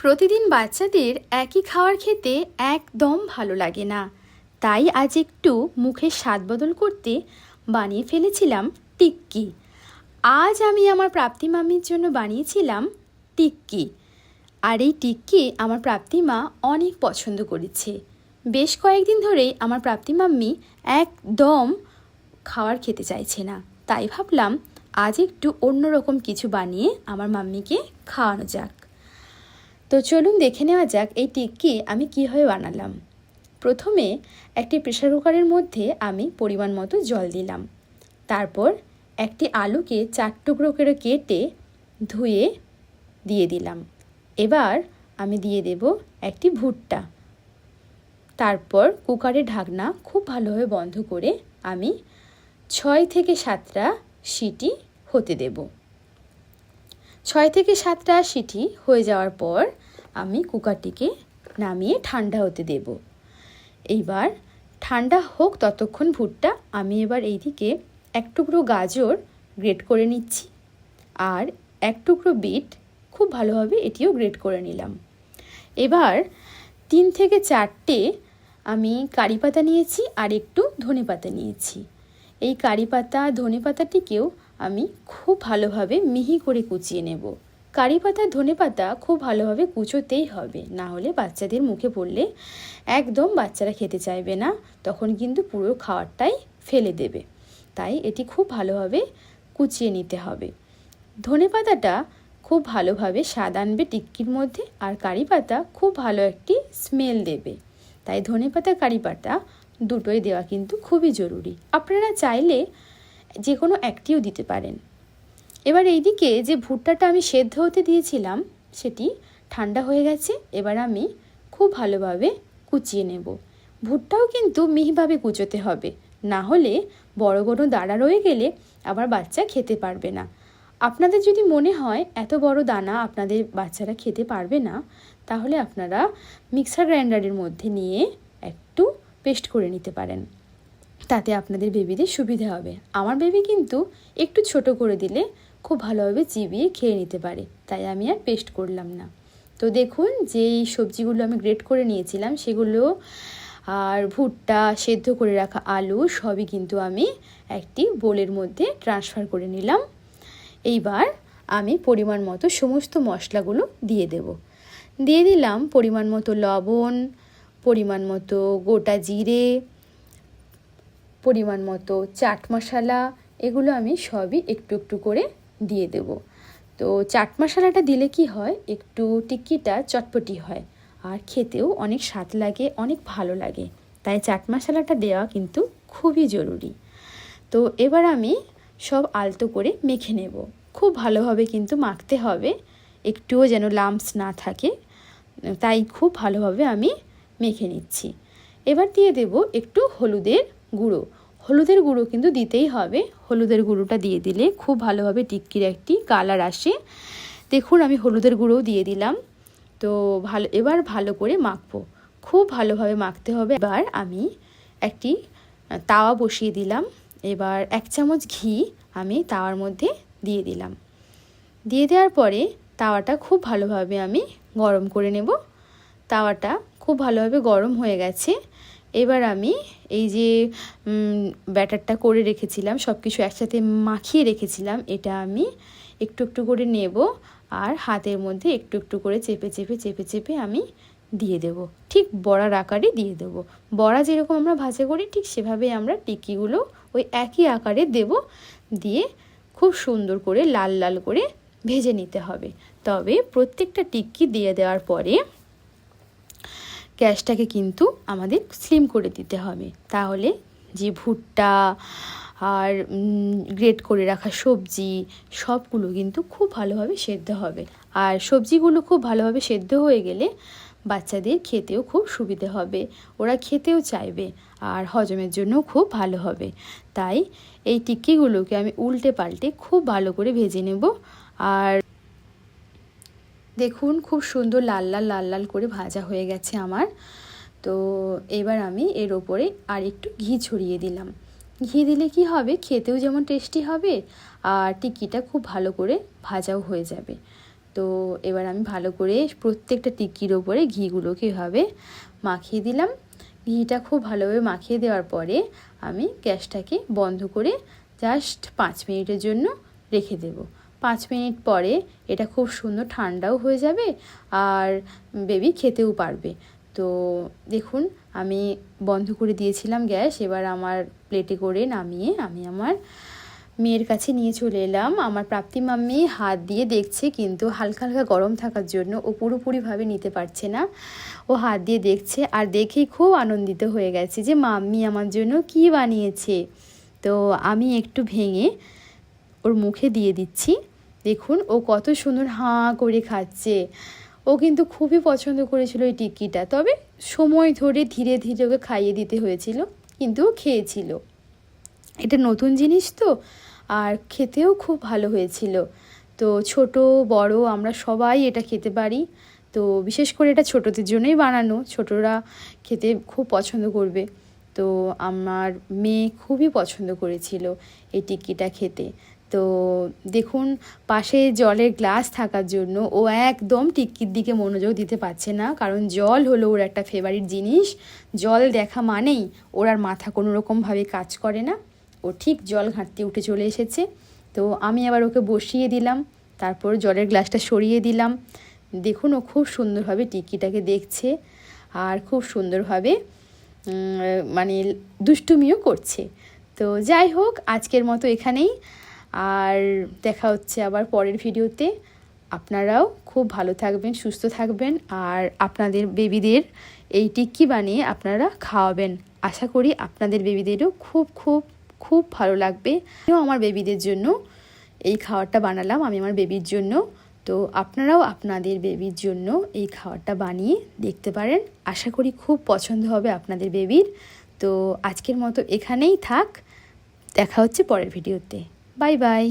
প্রতিদিন বাচ্চাদের একই খাবার খেতে একদম ভালো লাগে না। তাই আজ একটু মুখের স্বাদ বদল করতে বানিয়ে ফেলেছিলাম টিক্কি। আজ আমি আমার প্রাপ্তি মাম্মির জন্য বানিয়েছিলাম টিক্কি। আর এই টিক্কি আমার প্রাপ্তি মা অনেক পছন্দ করেছে। বেশ কয়েকদিন ধরেই আমার প্রাপ্তি মাম্মি একদম খাবার খেতে চাইছে না। তাই ভাবলাম আজ একটু অন্যরকম কিছু বানিয়ে আমার মাম্মিকে খাওয়ানো যাক। তো চলুন দেখে নেওয়া যাক এই টিক্কি আমি কীভাবে বানালাম। প্রথমে একটি প্রেসার কুকারের মধ্যে আমি পরিমাণ মতো জল দিলাম। তারপর একটি আলুকে 4 টুকরো করে কেটে ধুয়ে দিয়ে দিলাম। এবার আমি দিয়ে দেব একটি ভুট্টা। তারপর কুকারের ঢাকনা খুব ভালোভাবে বন্ধ করে আমি 6 থেকে 7টা সিটি হতে দেব। 6 থেকে 7টা সিটি হয়ে যাওয়ার পর আমি কুকারটিকে নামিয়ে ঠান্ডা হতে দেব। এইবার ঠান্ডা হোক ততক্ষণ ভুট্টা। আমি এবার এইদিকে 1 টুকরো গাজর গ্রেট করে নিচ্ছি, আর 1 টুকরো বিট খুব ভালোভাবে এটিও গ্রেট করে নিলাম। এবার 3 থেকে 4টে আমি কারি পাতা নিয়েছি আর একটু ধনে পাতা নিয়েছি। এই কারি পাতা ধনে পাতাটিকেও আমি খুব ভালোভাবে মিহি করে কুচিয়ে নেব। কারি পাতা ধনে পাতা খুব ভালোভাবে কুচোতেই হবে, না হলে বাচ্চাদের মুখে পড়লে একদম বাচ্চারা খেতে চাইবে না, তখন কিন্তু পুরো খাবারটাই ফেলে দেবে। তাই এটি খুব ভালোভাবে কুচিয়ে নিতে হবে। ধনে পাতাটা খুব ভালোভাবে স্বাদ আনবে টিক্কির মধ্যে, আর কারি পাতা খুব ভালো একটি স্মেল দেবে। তাই ধনে পাতা কারি পাতা দুটোই দেওয়া কিন্তু খুবই জরুরি। আপনারা চাইলে যে কোনো একটিও দিতে পারেন। এবার এইদিকে যে ভুট্টাটা আমি সেদ্ধ হতে দিয়েছিলাম সেটি ঠান্ডা হয়ে গেছে। এবার আমি খুব ভালোভাবে কুচিয়ে নেব। ভুট্টাও কিন্তু মিহিভাবে কুচোতে হবে, না হলে বড় বড় দানা রয়ে গেলে আবার বাচ্চা খেতে পারবে না। আপনাদের যদি মনে হয় এত বড় দানা আপনাদের বাচ্চারা খেতে পারবে না, তাহলে আপনারা মিক্সার গ্রাইন্ডারের মধ্যে নিয়ে একটু পেস্ট করে নিতে পারেন। তাতে আপনাদের বেবিদের সুবিধা হবে। আমার বেবি কিন্তু একটু ছোট করে দিলে খুব ভালোভাবে চিবিয়ে খেয়ে নিতে পারে, তাই আমি আর পেস্ট করলাম না। তো দেখুন যেই সবজিগুলো আমি গ্রেট করে নিয়েছিলাম সেগুলো আর ভুট্টা, সেদ্ধ করে রাখা আলু সবই কিন্তু আমি একটি বোলের মধ্যে ট্রান্সফার করে নিলাম। এইবার আমি পরিমাণ মতো সমস্ত মশলাগুলো দিয়ে দেব। দিয়ে দিলাম পরিমাণ মতো লবণ, পরিমাণ মতো গোটা জিরে, পরিমাণ মতো চাট মশলা। এগুলো আমি সবই একটু একটু করে দিয়ে দেব। তো চাট মশলাটা দিলে কি হয়, একটু টিক্কিটা চটপটি হয় আর খেতেও অনেক স্বাদ লাগে, অনেক ভালো লাগে। তাই চাট মশলাটা দেওয়া কিন্তু খুবই জরুরি। তো এবার আমি সব আলতো করে মেখে নেব। খুব ভালোভাবে কিন্তু মাখতে হবে, একটুও যেন লাম্পস না থাকে, তাই খুব ভালোভাবে আমি মেখে নিচ্ছি। এবার দিয়ে দেব একটু হলুদের গুঁড়ো। হলুদের গুঁড়ো কিন্তু দিতেই হবে। হলুদের গুঁড়োটা দিয়ে দিলে খুব ভালোভাবে টিক্কির একটি কালার আসে। দেখুন আমি হলুদের গুঁড়োও দিয়ে দিলাম। তো এবার ভালো করে মাখবো, খুব ভালোভাবে মাখতে হবে। এবার আমি একটি তাওয়া বসিয়ে দিলাম। এবার 1 চামচ ঘি আমি তাওয়ার মধ্যে দিয়ে দিলাম। দিয়ে দেওয়ার পরে তাওয়াটা খুব ভালোভাবে আমি গরম করে নেব। তাওয়াটা খুব ভালোভাবে গরম হয়ে গেছে। এবার আমি এই যে ব্যাটারটা করে রেখেছিলাম, সব কিছু একসাথে মাখিয়ে রেখেছিলাম, এটা আমি একটু একটু করে নেব আর হাতের মধ্যে একটু একটু করে চেপে চেপে চেপে চেপে আমি দিয়ে দেব। ঠিক বড়ার আকারে দিয়ে দেব। বড়া যেরকম আমরা ভাজা করি ঠিক সেভাবেই আমরা টিক্কিগুলো ওই একই আকারে দেব। দিয়ে খুব সুন্দর করে লাল লাল করে ভেজে নিতে হবে। তবে প্রত্যেকটা টিক্কি দিয়ে দেওয়ার পরে গ্যাসটাকে কিন্তু আমাদের স্লিম করে দিতে হবে, তাহলে যে ভুট্টা আর গ্রেট করে রাখা সবজি সবগুলো কিন্তু খুব ভালোভাবে সেদ্ধ হবে। আর সবজিগুলো খুব ভালোভাবে সেদ্ধ হয়ে গেলে বাচ্চাদের খেতেও খুব সুবিধে হবে, ওরা খেতেও চাইবে আর হজমের জন্য খুব ভালো হবে। তাই এই টিক্কিগুলোকে আমি উল্টে পাল্টে খুব ভালো করে ভেজে নেব। আর দেখুন খুব সুন্দর লাল লাল লাল লাল করে ভাজা হয়ে গেছে আমার। তো এবার আমি এর ওপরে আর একটু ঘি ছড়িয়ে দিলাম। ঘি দিলে কি হবে, খেতেও যেমন টেস্টি হবে আর টিক্কিটা খুব ভালো করে ভাজাও হয়ে যাবে। তো এবার আমি ভালো করে প্রত্যেকটা টিক্কির ওপরে ঘিগুলোকে এভাবে মাখিয়ে দিলাম। ঘিটা খুব ভালোভাবে মাখিয়ে দেওয়ার পরে আমি গ্যাসটাকে বন্ধ করে জাস্ট 5 মিনিটের জন্য রেখে দেব। 5 মিনিট পরে এটা খুব সুন্দর ঠান্ডাও হয়ে যাবে আর বেবি খেতেও পারবে। তো দেখুন আমি বন্ধ করে দিয়েছিলাম গ্যাস। এবার আমার প্লেটে করে নামিয়ে আমি আমার মেয়ের কাছে নিয়ে চলে এলাম। আমার প্রাপ্তি মাম্মি হাত দিয়ে দেখছে, কিন্তু হালকা হালকা গরম থাকার জন্য ও পুরোপুরিভাবে নিতে পারছে না। ও হাত দিয়ে দেখছে আর দেখেই খুব আনন্দিত হয়ে গেছে যে মাম্মি আমার জন্য কি বানিয়েছে। তো আমি একটু ভেঙে ওর মুখে দিয়ে দিচ্ছি। দেখুন ও কত সুন্দর হাঁ করে খাচ্ছে। ও কিন্তু খুবই পছন্দ করেছিল এই টিক্কিটা, তবে সময় ধরে ধীরে ধীরে ওকে খাইয়ে দিতে হয়েছিল, কিন্তু ও খেয়েছিল। এটা নতুন জিনিস তো, আর খেতেও খুব ভালো হয়েছিল। তো ছোট বড় আমরা সবাই এটা খেতে পারি। তো বিশেষ করে এটা ছোটদের জন্যই বানানো, ছোটরা খেতে খুব পছন্দ করবে। তো আমার মেয়ে খুবই পছন্দ করেছিল এই টিক্কিটা খেতে। তো দেখুন পাশে জলের গ্লাস থাকার জন্য ও একদম টিক্কির দিকে মনোযোগ দিতে পারছে না, কারণ জল হলো ওর একটা ফেভারিট জিনিস। জল দেখা মানেই ওর আর মাথা কোনো রকমভাবে কাজ করে না, ও ঠিক জল ঘাঁটতে উঠে চলে এসেছে। তো আমি আবার ওকে বসিয়ে দিলাম, তারপর জলের গ্লাসটা সরিয়ে দিলাম। দেখুন ও খুব সুন্দরভাবে টিক্কিটাকে দেখছে আর খুব সুন্দরভাবে মানে দুষ্টুমিও করছে। তো যাই হোক, আজকের মতো এখানেই, আর দেখা হচ্ছে আবার পরের ভিডিওতে। আপনারাও খুব ভালো থাকবেন, সুস্থ থাকবেন, আর আপনাদের বেবিদের এই টিক্কি বানিয়ে আপনারা খাওয়াবেন। আশা করি আপনাদের বেবিদেরও খুব খুব খুব ভালো লাগবে। আমিও আমার বেবিদের জন্য এই খাবারটা বানালাম, আমি আমার বেবির জন্য। তো আপনারাও আপনাদের বেবির জন্য এই খাবারটা বানিয়ে দেখতে পারেন। আশা করি খুব পছন্দ হবে আপনাদের বেবির। তো আজকের মতো এখানেই থাক, দেখা হচ্ছে পরের ভিডিওতে। Bye bye.